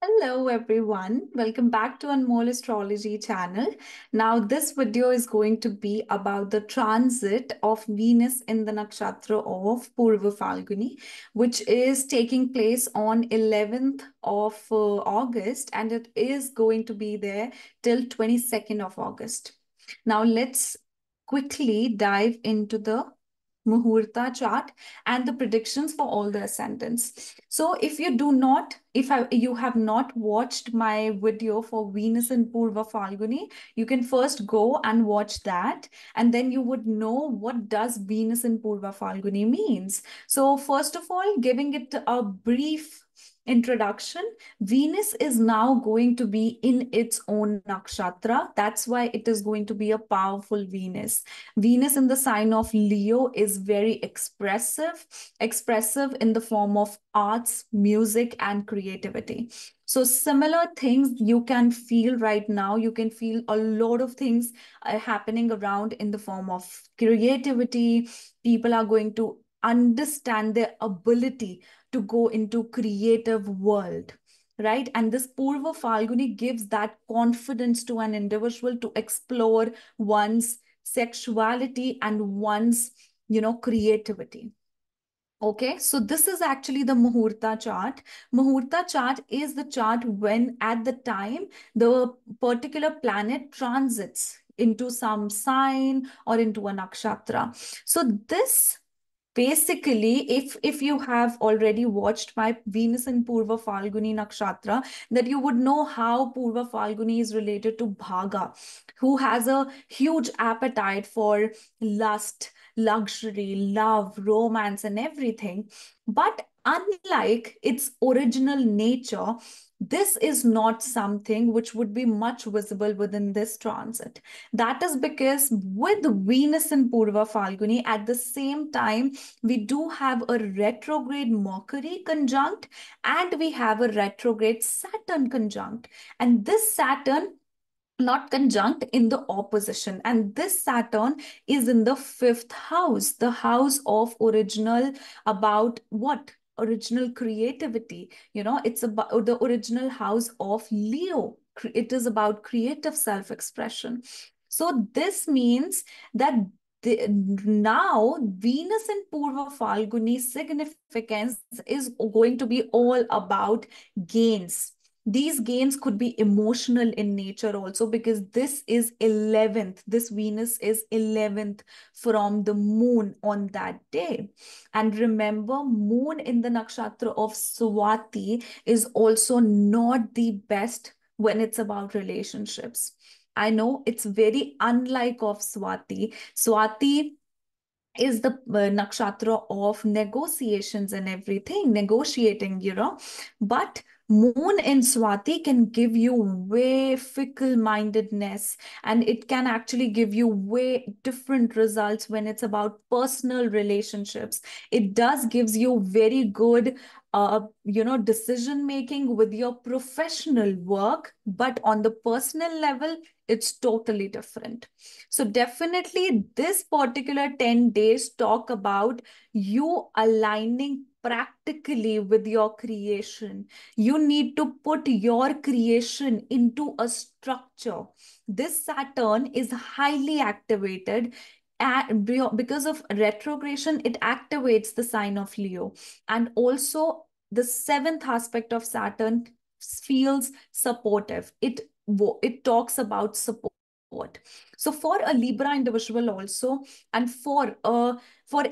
Hello everyone, welcome back to Anmoll Astrology channel. Now this video is going to be about the transit of Venus in the nakshatra of Purva Phalguni, which is taking place on 11th of August, and it is going to be there till 22nd of August. Now let's quickly dive into the Muhurata chart and the predictions for all the ascendants. So if you do not, you have not watched my video for Venus in Purva Phalguni, you can first go and watch that, and then you would know what does Venus in Purva Phalguni means. So first of all, giving it a brief introduction, Venus is now going to be in its own nakshatra. That's why it is going to be a powerful Venus. Venus in the sign of Leo is very expressive in the form of arts, music, and creativity. So similar things you can feel right now. You can feel a lot of things happening around in the form of creativity. People are going to understand their ability to go into creative world, right? And this Purva Phalguni gives that confidence to an individual to explore one's sexuality and one's, creativity. Okay, so this is actually the Muhurta chart. Muhurta chart is the chart when at the time the particular planet transits into some sign or into a nakshatra. So this basically, if you have already watched my Venus and Purva Phalguni Nakshatra, that you would know how Purva Phalguni is related to Bhaga, who has a huge appetite for lust, luxury, love, romance, and everything. But unlike its original nature, this is not something which would be much visible within this transit. That is because with Venus in Purva Phalguni, at the same time, we do have a retrograde Mercury conjunct and we have a retrograde Saturn conjunct. And this Saturn not conjunct in the opposition, and this Saturn is in the fifth house, the house of original, about what original creativity, it's about the original house of Leo. It is about creative self-expression. So this means that now Venus in Purva Phalguni significance is going to be all about gains. These gains could be emotional in nature also, because this is 11th. This Venus is 11th from the moon on that day. And remember, moon in the nakshatra of Swati is also not the best when it's about relationships. I know it's very unlike of Swati. Swati is the nakshatra of negotiations and everything, negotiating, but moon in Swati can give you way fickle-mindedness, and it can actually give you way different results when it's about personal relationships. It does gives you very good decision making with your professional work, but on the personal level, it's totally different. So definitely this particular 10 days talk about you aligning practically with your creation. You need to put your creation into a structure. This Saturn is highly activated. Because of retrogression, it activates the sign of Leo. And also the seventh aspect of Saturn feels supportive. It talks about support. So for a Libra individual also, and for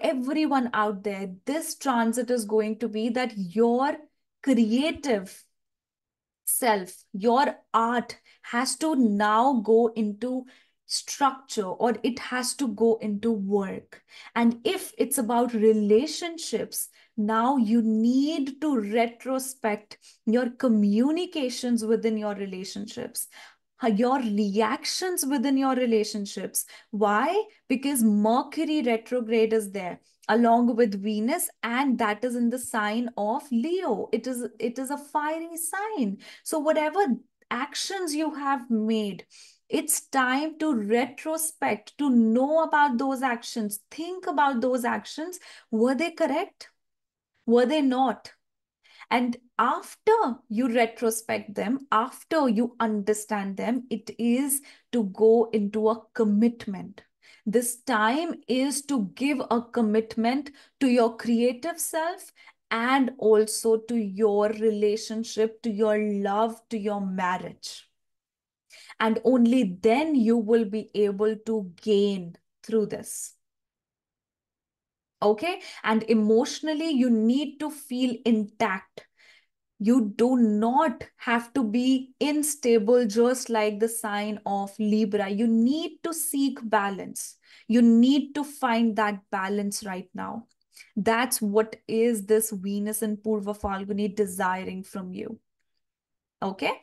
everyone out there, this transit is going to be that your creative self, your art has to now go into structure, or it has to go into work. And if it's about relationships, now you need to retrospect your communications within your relationships, your reactions within your relationships. Why? Because Mercury retrograde is there along with Venus, and that is in the sign of Leo. It is a fiery sign. So whatever actions you have made, it's time to retrospect, to know about those actions, think about those actions. Were they correct? Were they not? And after you retrospect them, after you understand them, it is to go into a commitment. This time is to give a commitment to your creative self and also to your relationship, to your love, to your marriage. And only then you will be able to gain through this. Okay? And emotionally, you need to feel intact. You do not have to be unstable, just like the sign of Libra. You need to seek balance. You need to find that balance right now. That's what is this Venus in Purva Phalguni desiring from you. Okay,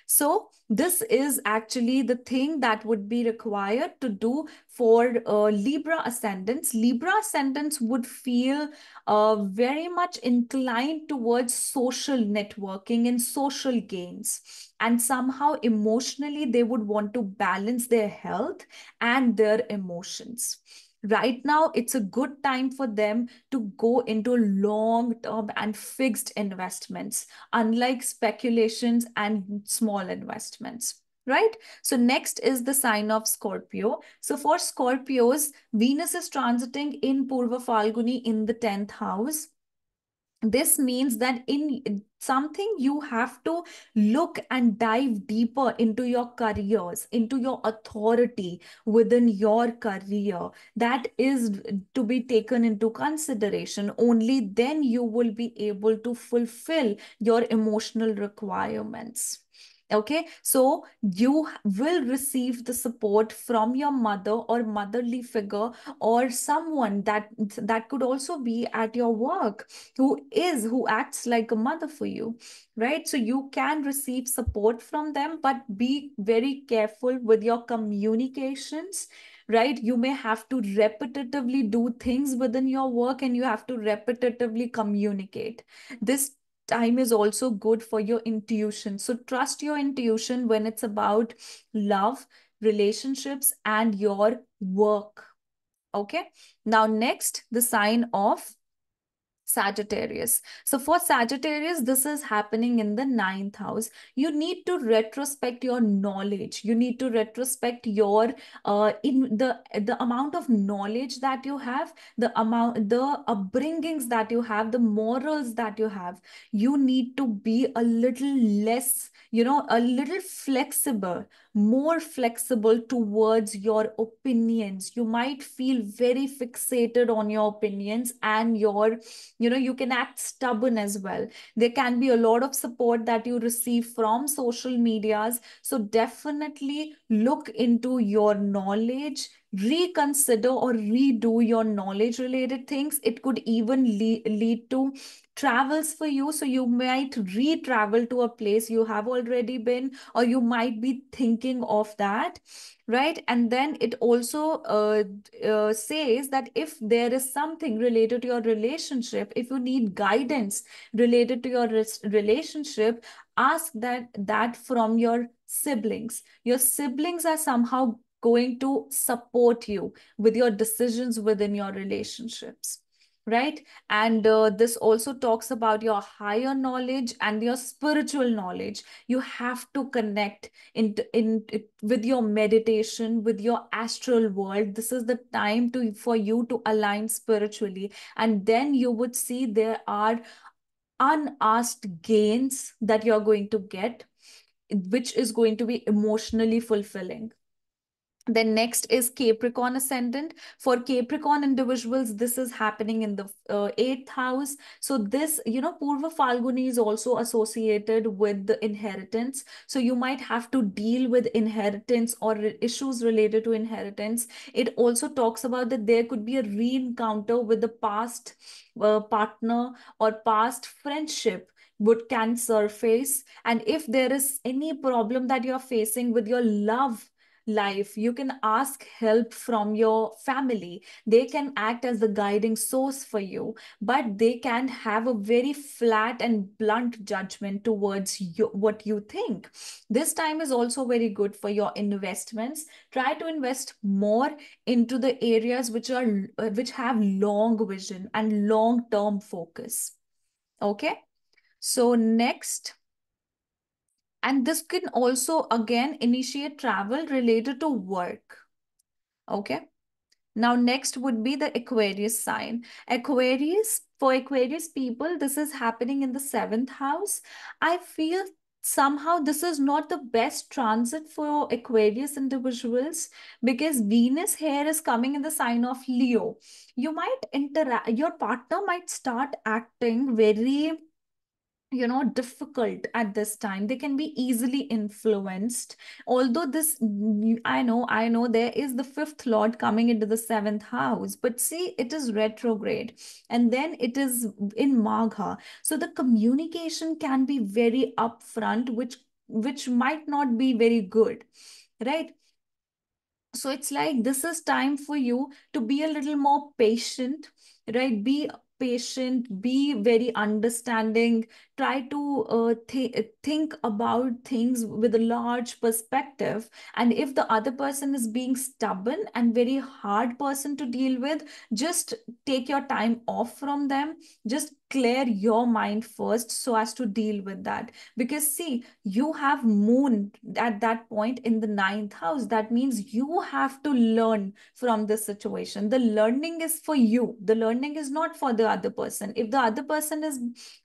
so this is actually the thing that would be required to do for Libra ascendants. Libra ascendants would feel very much inclined towards social networking and social gains. And somehow emotionally, they would want to balance their health and their emotions. Right now, it's a good time for them to go into long-term and fixed investments, unlike speculations and small investments. Right? So next is the sign of Scorpio. So for Scorpios, Venus is transiting in Purva Phalguni in the 10th house. This means that in something you have to look and dive deeper into your careers, into your authority within your career. That is to be taken into consideration. Only then you will be able to fulfill your emotional requirements. Okay, so you will receive the support from your mother or motherly figure, or someone that could also be at your work, who acts like a mother for you, right? So you can receive support from them, but be very careful with your communications, right? You may have to repetitively do things within your work, and you have to repetitively communicate. This time is also good for your intuition. So trust your intuition when it's about love, relationships, and your work. Okay. Now, next, the sign of Sagittarius. So for Sagittarius, this is happening in the 9th house. You need to retrospect your knowledge. You need to retrospect your in the amount of knowledge that you have, the upbringings that you have, the morals that you have. You need to be a little less, a little flexible, more flexible towards your opinions. You might feel very fixated on your opinions, and you can act stubborn as well. There can be a lot of support that you receive from social medias. So definitely look into your knowledge, reconsider or redo your knowledge related things. It could even lead to travels for you. So you might re-travel to a place you have already been, or you might be thinking of that, right? And then it also says that if there is something related to your relationship, if you need guidance related to your relationship, ask that from your siblings. Your siblings are somehow going to support you with your decisions within your relationships, right? And this also talks about your higher knowledge and your spiritual knowledge. You have to connect with your meditation, with your astral world. This is the time for you to align spiritually, and then you would see there are unasked gains that you're going to get, which is going to be emotionally fulfilling. Then next is Capricorn ascendant. For Capricorn individuals, this is happening in the 8th house. So this, Purva Phalguni is also associated with the inheritance. So you might have to deal with inheritance or issues related to inheritance. It also talks about that there could be a re-encounter with the past partner or past friendship would can surface. And if there is any problem that you're facing with your love life, you can ask help from your family. They can act as the guiding source for you, but they can have a very flat and blunt judgment towards you, what you think. This time is also very good for your investments. Try to invest more into the areas which have long vision and long term focus. Okay. So next, and this can also again initiate travel related to work. Okay. Now, next would be the Aquarius sign. For Aquarius people, this is happening in the seventh house. I feel somehow this is not the best transit for Aquarius individuals because Venus here is coming in the sign of Leo. You might interact, your partner might start acting very, difficult at this time. They can be easily influenced, although this, I know there is the fifth lord coming into the seventh house, but see, it is retrograde and then it is in Magha, so the communication can be very upfront, which might not be very good, right? So it's like this is time for you to be a little more patient, right? Be patient, be very understanding, try to think about things with a large perspective. And if the other person is being stubborn and very hard person to deal with, just take your time off from them. Just clear your mind first so as to deal with that. Because see, you have moon at that point in the ninth house. That means you have to learn from this situation. The learning is for you, the learning is not for the other person. If the other person is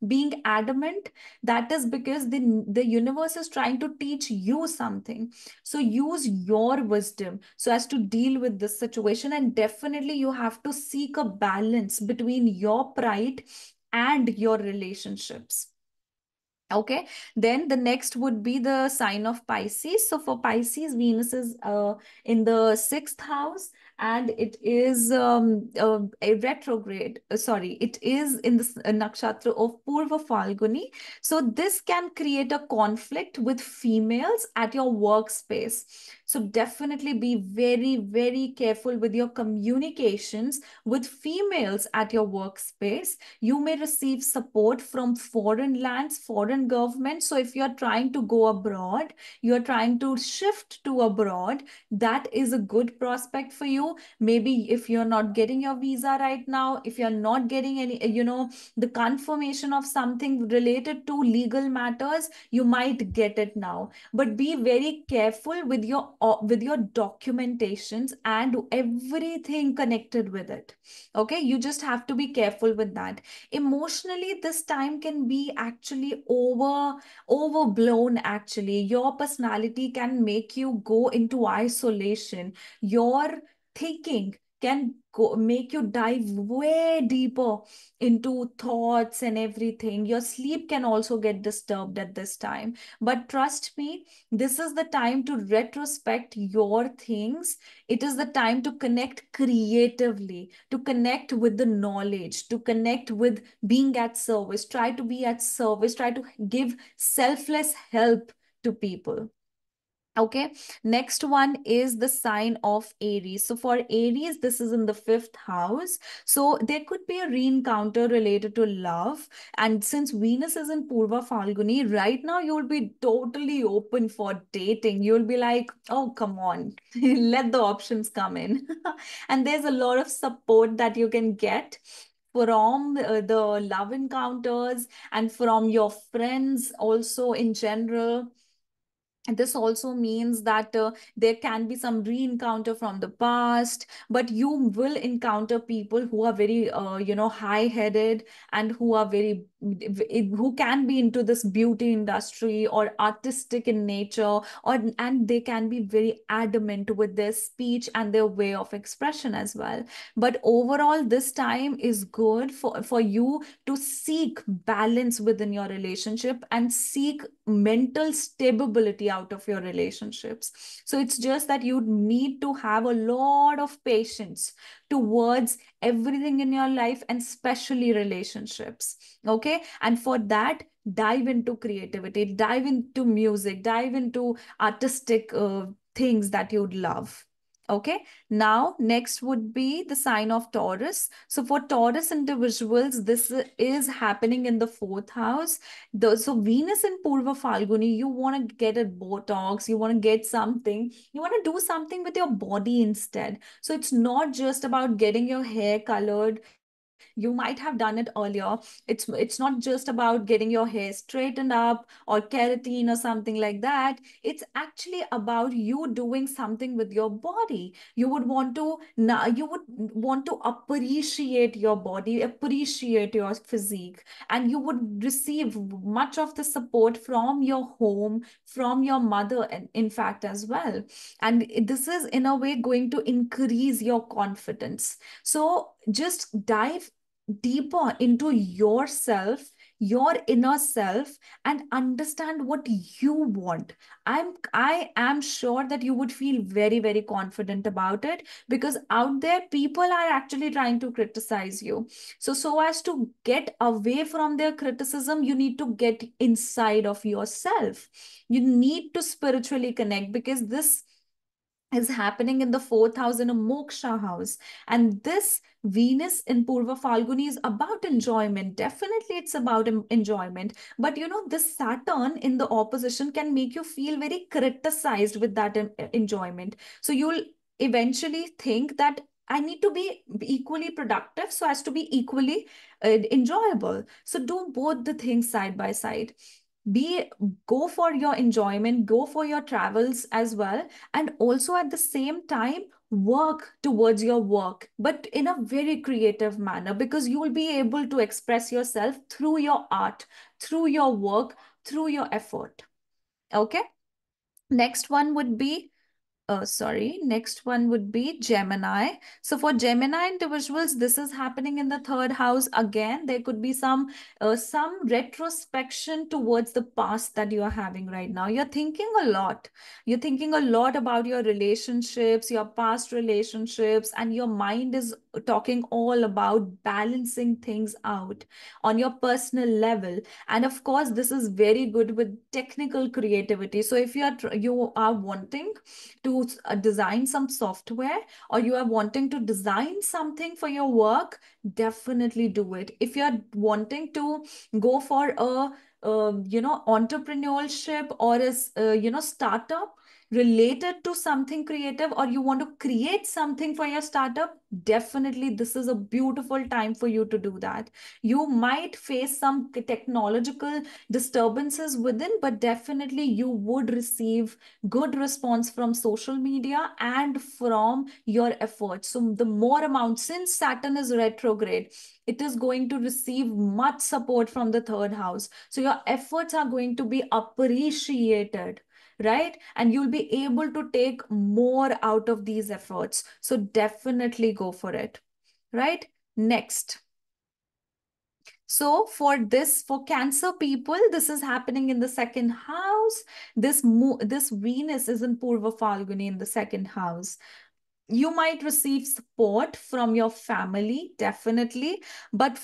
being adamant, that is because the universe is trying to teach you something. So use your wisdom so as to deal with this situation, and definitely you have to seek a balance between your pride and your relationships. Okay, then the next would be the sign of Pisces. So for Pisces, Venus is in the sixth house, and it is a retrograde. Sorry, it is in the nakshatra of Purva Phalguni. So this can create a conflict with females at your workspace. So definitely be very, very careful with your communications with females at your workspace. You may receive support from foreign lands, foreign governments. So if you're trying to go abroad, you're trying to shift to abroad, that is a good prospect for you. Maybe if you're not getting your visa right now, if you're not getting any, the confirmation of something related to legal matters, you might get it now. But be very careful with your documentations and everything connected with it. Okay, you just have to be careful with that. Emotionally, this time can be actually overblown. Actually, your personality can make you go into isolation. Your thinking can make you dive way deeper into thoughts and everything. Your sleep can also get disturbed at this time. But trust me, this is the time to retrospect your things. It is the time to connect creatively, to connect with the knowledge, to connect with being at service. Try to be at service, try to give selfless help to people. Okay, next one is the sign of Aries. So for Aries, this is in the fifth house. So there could be a re-encounter related to love. And since Venus is in Purva Phalguni, right now you'll be totally open for dating. You'll be like, oh, come on, let the options come in. And there's a lot of support that you can get from the love encounters and from your friends also in general. This also means that there can be some re-encounter from the past, but you will encounter people who are very high-headed, and who are very who can be into this beauty industry or artistic in nature, or and they can be very adamant with their speech and their way of expression as well. But overall, this time is good for you to seek balance within your relationship and seek mental stability out of your relationships. So it's just that you need to have a lot of patience towards everything in your life, and especially relationships. Okay, and for that, dive into creativity, dive into music, dive into artistic things that you'd love. Okay, now next would be the sign of Taurus. So for Taurus individuals, this is happening in the fourth house. So Venus in Purva Phalguni, you want to get a Botox, you want to get something, you want to do something with your body instead. So it's not just about getting your hair colored. You might have done it earlier. It's not just about getting your hair straightened up or keratin or something like that. It's actually about you doing something with your body. You would want to now, you would want to appreciate your body, appreciate your physique, and you would receive much of the support from your home, from your mother, and in fact as well. And this is in a way going to increase your confidence. So just dive deeper into yourself, your inner self, and understand what you want. I am sure that you would feel very, very confident about it, because out there people are actually trying to criticize you. So as to get away from their criticism, you need to get inside of yourself. You need to spiritually connect, because this is happening in the fourth house, in a moksha house. And this Venus in Purva Phalguni is about enjoyment. Definitely, it's about enjoyment. But this Saturn in the opposition can make you feel very criticized with that enjoyment. So you'll eventually think that I need to be equally productive so as to be equally enjoyable. So do both the things side by side. Be Go for your enjoyment, go for your travels as well, and also at the same time work towards your work, but in a very creative manner, because you will be able to express yourself through your art, through your work, through your effort. Okay, next one would be next one would be Gemini. So for Gemini individuals, this is happening in the third house. Again, there could be some retrospection towards the past that you are having right now. You're thinking a lot. You're thinking a lot about your relationships, your past relationships, and your mind is talking all about balancing things out on your personal level. And of course, this is very good with technical creativity. So if you are wanting to design some software, or you are wanting to design something for your work, definitely do it. If you're wanting to go for a entrepreneurship, or a startup related to something creative, or you want to create something for your startup, definitely this is a beautiful time for you to do that. You might face some technological disturbances within, but definitely you would receive good response from social media and from your efforts. So the more amount, since Saturn is retrograde, it is going to receive much support from the third house. So your efforts are going to be appreciated, right? And you'll be able to take more out of these efforts. So definitely go for it, right? Next. So for Cancer people, this is happening in the second house. This Venus is in Purva Phalguni in the second house. You might receive support from your family, definitely, but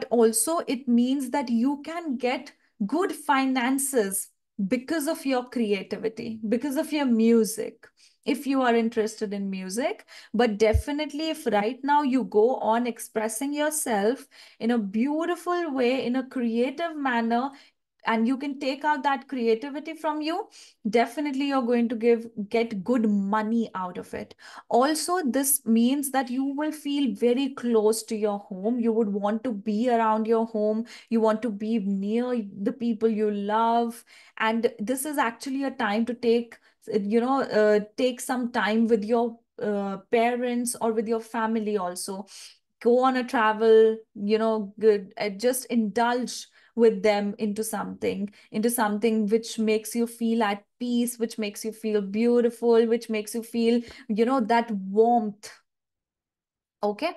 also it means that you can get good finances because of your creativity, because of your music, if you are interested in music. But definitely, if right now you go on expressing yourself in a beautiful way, in a creative manner, and you can take out that creativity from you, definitely you're going to get good money out of it. Also, this means that you will feel very close to your home. You would want to be around your home. You want to be near the people you love. And this is actually a time to take some time with your parents or with your family also. Go on a travel, good, just indulge with them into something which makes you feel at peace, which makes you feel beautiful, which makes you feel that warmth. Okay,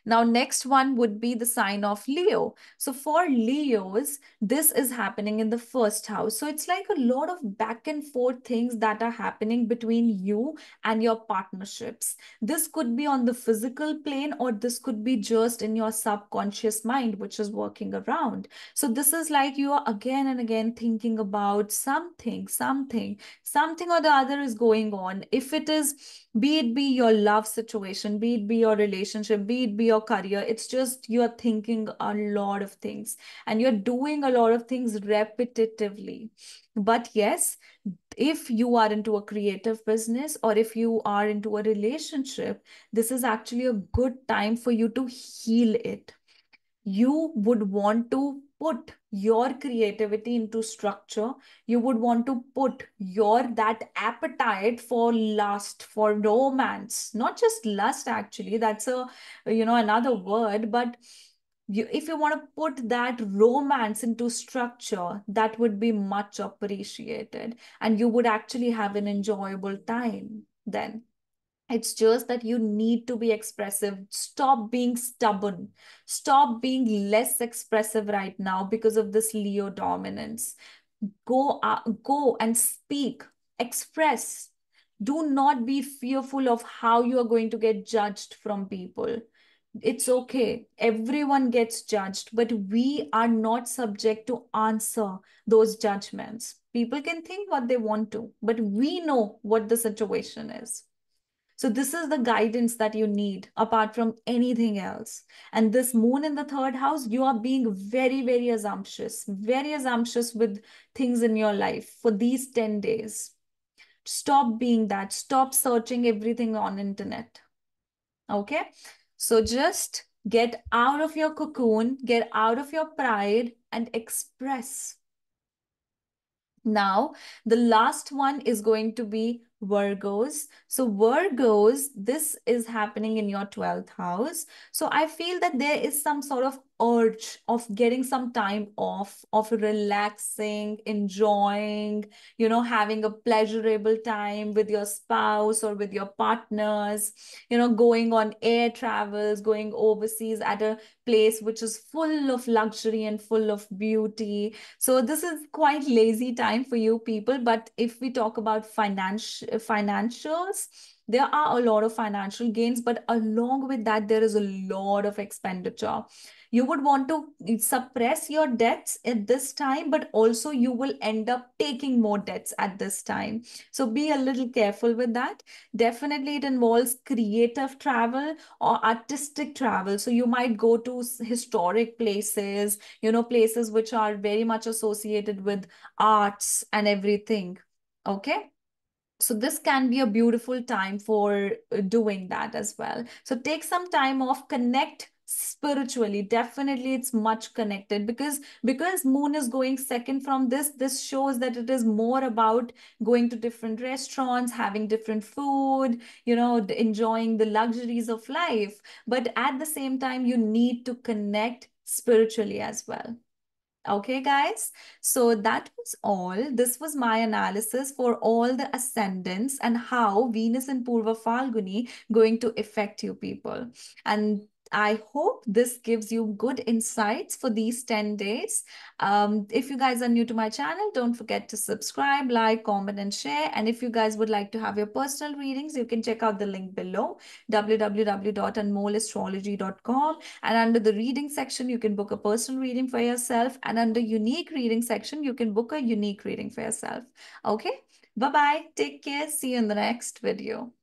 now next one would be the sign of Leo. So for Leos, this is happening in the first house. So it's like a lot of back and forth things that are happening between you and your partnerships. This could be on the physical plane, or this could be just in your subconscious mind, which is working around. So this is like you are again and again thinking about something or the other is going on. If it is, be it be your love situation, be it be your relationship, be it be your career, it's just you're thinking a lot of things and you're doing a lot of things repetitively. But yes, if you are into a creative business or if you are into a relationship, this is actually a good time for you to heal it. You would want to put your creativity into structure. You would want to put your that appetite for lust, for romance, not just lust, actually, that's a another word, but if you want to put that romance into structure, that would be much appreciated, and you would actually have an enjoyable time then. It's just that you need to be expressive. Stop being stubborn. Stop being less expressive right now because of this Leo dominance. Go and speak, express. Do not be fearful of how you are going to get judged from people. It's okay. Everyone gets judged, but we are not subject to answer those judgments. People can think what they want to, but we know what the situation is. So this is the guidance that you need apart from anything else. And this moon in the third house, you are being very assumptuous with things in your life for these 10 days. Stop being that. Stop searching everything on internet. Okay? So just get out of your cocoon, get out of your pride and express. Now, the last one is going to be Virgos. So Virgos, this is happening in your 12th house. So I feel that there is some sort of urge of getting some time off, of relaxing, enjoying, having a pleasurable time with your spouse or with your partners, going on air travels, going overseas at a place which is full of luxury and full of beauty. So this is quite lazy time for you people. But if we talk about financials, there are a lot of financial gains, but along with that, there is a lot of expenditure. You would want to suppress your debts at this time, but also you will end up taking more debts at this time. So be a little careful with that. Definitely, it involves creative travel or artistic travel. So you might go to historic places, places which are very much associated with arts and everything. Okay. So this can be a beautiful time for doing that as well. So take some time off, connect spiritually. Definitely it's much connected because moon is going second from this shows that it is more about going to different restaurants, having different food, enjoying the luxuries of life. But at the same time, you need to connect spiritually as well. Okay, guys. So that was all. This was my analysis for all the ascendants and how Venus and Purva Phalguni going to affect you people. And I hope this gives you good insights for these 10 days. If you guys are new to my channel, don't forget to subscribe, like, comment, and share. And if you guys would like to have your personal readings, you can check out the link below, www.anmollastrology.com. And under the reading section, you can book a personal reading for yourself. And under unique reading section, you can book a unique reading for yourself. Okay. Bye-bye. Take care. See you in the next video.